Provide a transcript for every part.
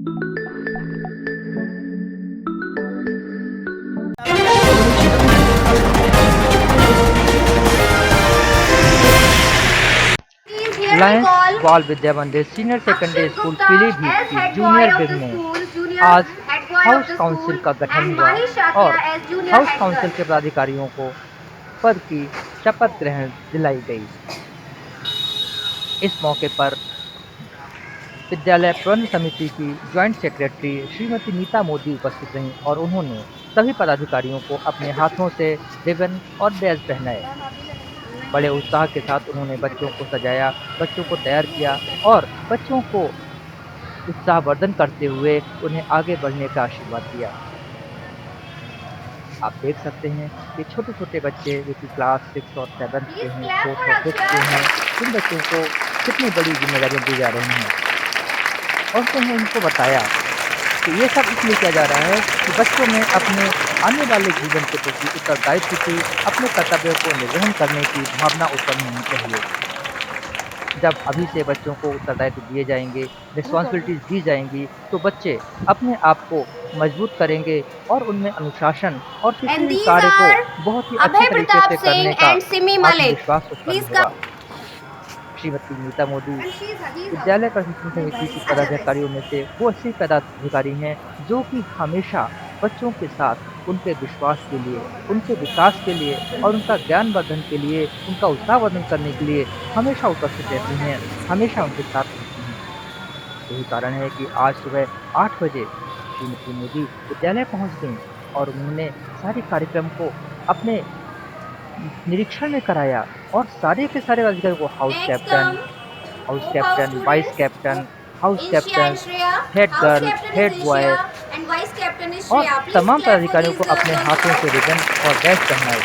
Please hear me Lions call बाल विद्या मंदिर senior secondary Akshit school Gupta Pilibhit as की head boy junior of wing the में school, junior आज head boy of house the council school, का गठन and हुआ Mahi Shakia और as junior house head council girl. के पदाधिकारियों को पद की शपथ ग्रहण दिलाई गई। इस मौके पर विद्यालय प्रबंध समिति की ज्वाइंट सेक्रेटरी श्रीमती नीता मोदी उपस्थित रहीं और उन्होंने सभी पदाधिकारियों को अपने हाथों से रिबन और बैज पहनाए। बड़े उत्साह के साथ उन्होंने बच्चों को सजाया, बच्चों को तैयार किया और बच्चों को उत्साहवर्धन करते हुए उन्हें आगे बढ़ने का आशीर्वाद दिया। आप देख सकते हैं कि छोटे-छोटे बच्चे जो कि क्लास 6 और 7th के Please हैं, clap 4th for और 5th के हैं, Akshat. इन बच्चों को कितनी बड़ी ज़िम्मेदारियाँ दी जा रही हैं। और उन्होंने उनको बताया कि ये सब इसलिए किया जा रहा है कि बच्चों में अपने आने वाले जीवन के प्रति उत्तरदायित्व की, अपने कर्तव्यों को निर्वहन करने की भावना उत्पन्न होनी चाहिए। जब अभी से बच्चों को उत्तरदायित्व दिए जाएँगे, रिस्पॉन्सिबिलिटीज़ दी जाएँगी, तो बच्चे अपने आप को मजबूत करेंगे और उनमें अनुशासन और किसी And भी these कार्य को are बहुत ही अच्छे Abhay तरीके Pratap से Singh करने का and Simi Malik. आत्मविश्वास उत्पन्न Please come. होगा। श्रीमती नीता मोदी And he's विद्यालय outside. प्रशिक्षण समिति की अच्छा पदाधिकारियों में से वो ऐसे पदाधिकारी हैं जो कि हमेशा बच्चों के साथ उनके विश्वास के लिए, उनके विकास के लिए और उनका ज्ञानवर्धन के लिए, उनका उत्साहवर्धन करने के लिए हमेशा उपस्थित रहती हैं, हमेशा उनके साथ रहती हैं। यही कारण है कि आज सुबह 8 बजे श्रीमती मोदी विद्यालय पहुँच गईं और उन्होंने सारे कार्यक्रम को अपने निरीक्षण में कराया और सारे के सारे अधिकारियों को Next come house house captain, vice students. Captain, house Insha and captain, Shreya. Head House girl, captain is head boy Insha and vice captain is और Shreya. Please तमाम clap for पदाधिकारियों these को girls अपने हाथों से also. Ribbon और बैज पहनाए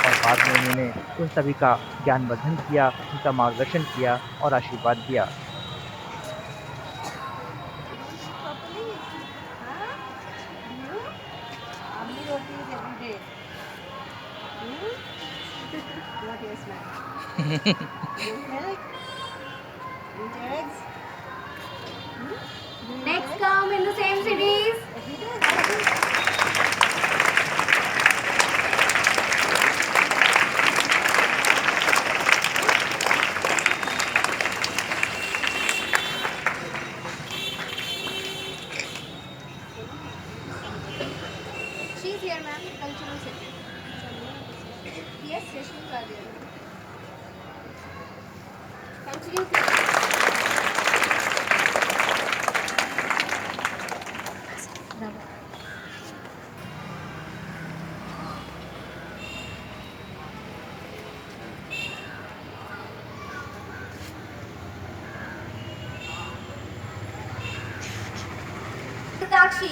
और बाद में उन्होंने उन सभी का ज्ञानवर्धन किया, उनका मार्गदर्शन किया और आशीर्वाद दिया। Next come in the same series. She's here, ma'am. Cultural secretary. Yes, sessions are there. Counseling Sakshi.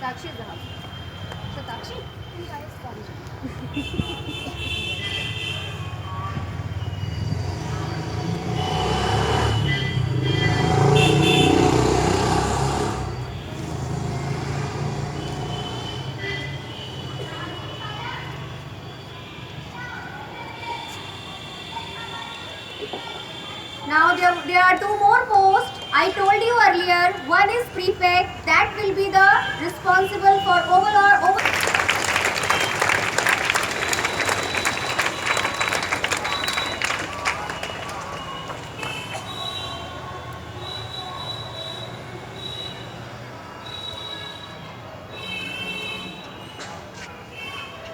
Sakshi is the house. So Sakshi? Now there are two more posts. I told you earlier, one is prefect, that will be the responsible for overall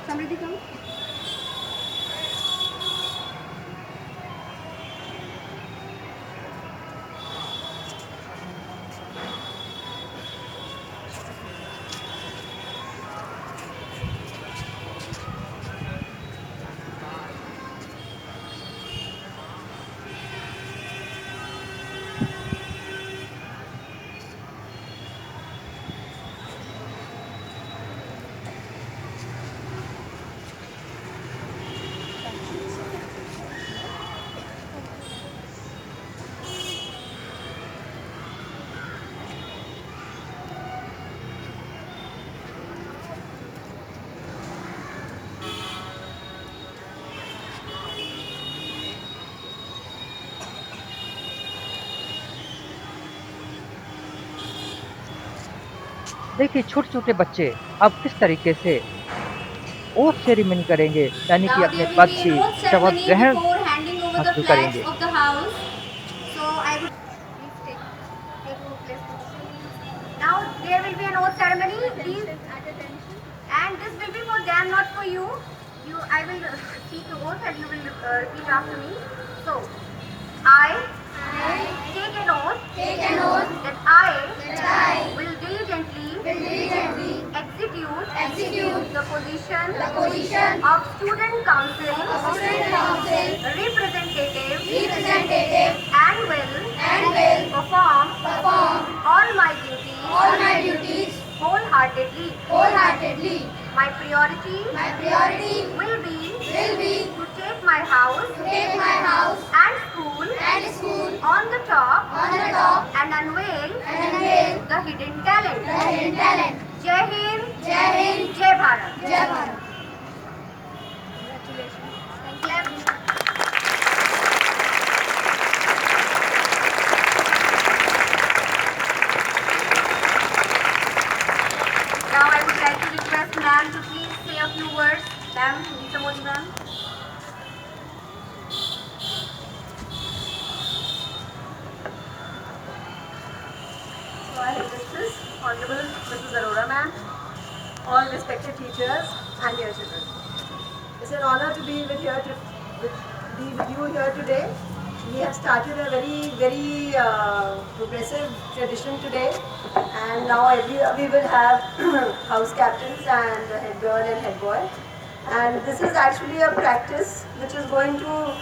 Samriddhi come. देखिए छोटे-छोटे बच्चे अब किस तरीके से oath ceremony करेंगे, यानी कि Now अपने there will पद be an की oath शपथ ceremony ग्रहण before handing over the हासिल flags करेंगे। of the house. So I would please take your place position. Now there will be an oath ceremony. Please, and this will be for them, not for you. I will speak the oath and you will repeat after me. So, I take an oath that I will diligently execute the position of student council representative and will perform all my duties wholeheartedly. My priority will be to take my house and school on the top and unveil the hidden talent. Jai Hind, Jai Bharat. Now I would like to request ma'am to please say a few words. Ma'am, Geeta Modi ma'am. So I request Honorable Mrs. Arora ma'am, all respected teachers and dear children. It's an honor to be with you here today. We have started a very progressive tradition today, and now every year we will have house captains and head girl and head boy. And this is actually a practice which is going to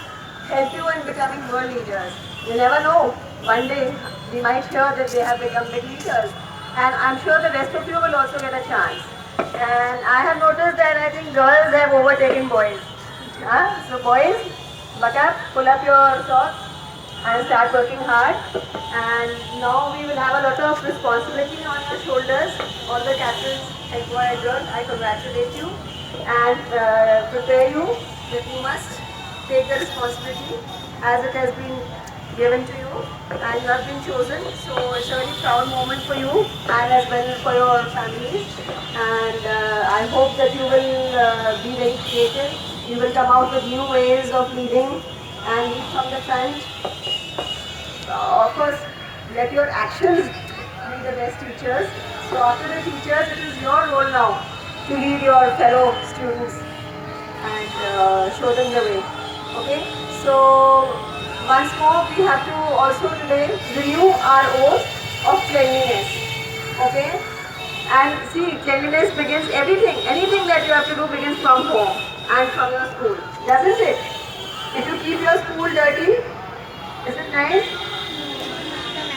help you in becoming world leaders. You never know. One day we might hear that they have become big leaders, and I'm sure the rest of you will also get a chance. And I have noticed that I think girls have overtaken boys. So boys, buck up, pull up your socks and start working hard. And now we will have a lot of responsibility on your shoulders. All the captains, head boy and girl, I congratulate you and prepare you that you must take the responsibility as it has been given to you and you have been chosen. So it's a very proud moment for you and as well for your families. And I hope that you will be very creative. You will come out with new ways of leading and lead from the front. Of course, let your actions be the best teachers. So after the teachers, it is your role now to lead your fellow students and show them the way. Okay? So once more, we have to also today renew our oath of cleanliness. Okay? And see, cleanliness begins anything that you have to do begins from home and from your school. Doesn't it? If you keep your school dirty, is it nice?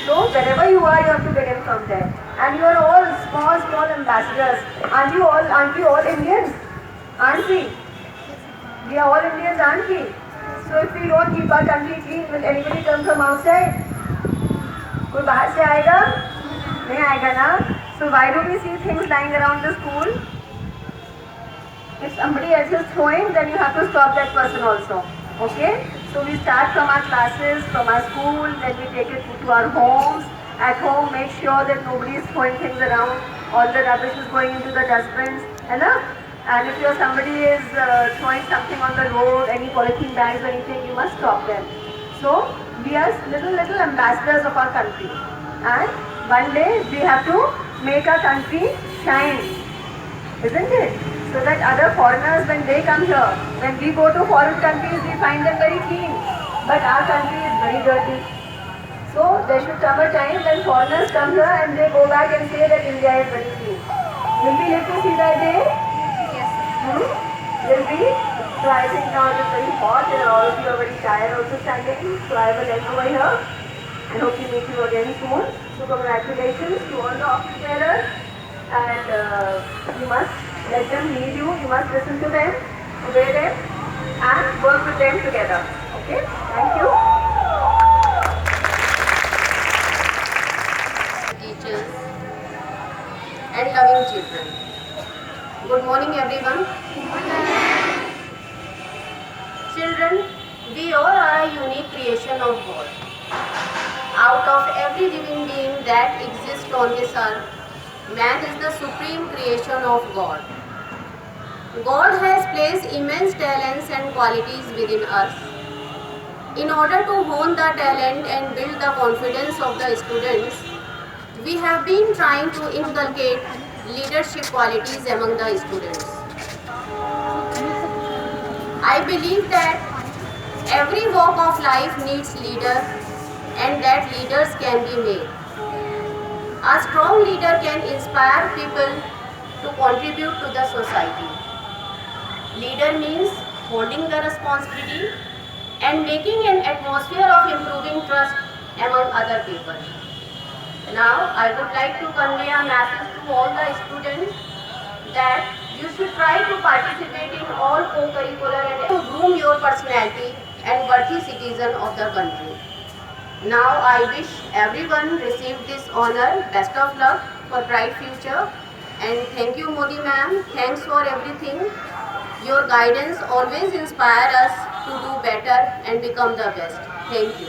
So wherever you are, you have to begin from there. And you are all small ambassadors. Aren't we all Indians? Aren't we? We are all Indians, aren't we? So if we don't keep our country clean, will anybody come from outside? कोई बाहर से आएगा? नहीं आएगा ना? So why do we see things lying around the school? If somebody else is throwing, then you have to stop that person also. Okay? So we start from our classes, from our school, then we take it to our homes. At home, make sure that nobody is throwing things around. All the rubbish is going into the dustbins. And if somebody is throwing something on the road, any polythene bags or anything, you must stop them. So we are little ambassadors of our country. And one day we have to make our country shine. Isn't it? So that other foreigners, when they come here, when we go to foreign countries, we find them very clean. But our country is very dirty. So there should come a time when foreigners come here and they go back and say that India is very clean. Will we live to see that day? Yes. Will we? So I think now it is very hot and all of you are very tired also standing. So I will end over here and hope to meet you again soon. So congratulations to all the office bearers. And you must let them lead you, you must listen to them, obey them and work with them together. Okay? Thank you. Teachers and loving children. Good morning everyone. Children, we all are a unique creation of God. Out of every living being that exists on this earth, Man is the supreme creation of God. God has placed immense talents and qualities within us. In order to hone the talent and build the confidence of the students, we have been trying to inculcate leadership qualities among the students. I believe that every walk of life needs leader and that leaders can be made. A strong leader can inspire people to contribute to the society. Leader means holding the responsibility and making an atmosphere of improving trust among other people. Now, I would like to convey a message to all the students that you should try to participate in all co-curricular and to groom your personality and worthy citizen of the country. Now, I wish everyone received this honor. Best of luck for bright future. And thank you, Modi ma'am. Thanks for everything. Your guidance always inspire us to do better and become the best. Thank you.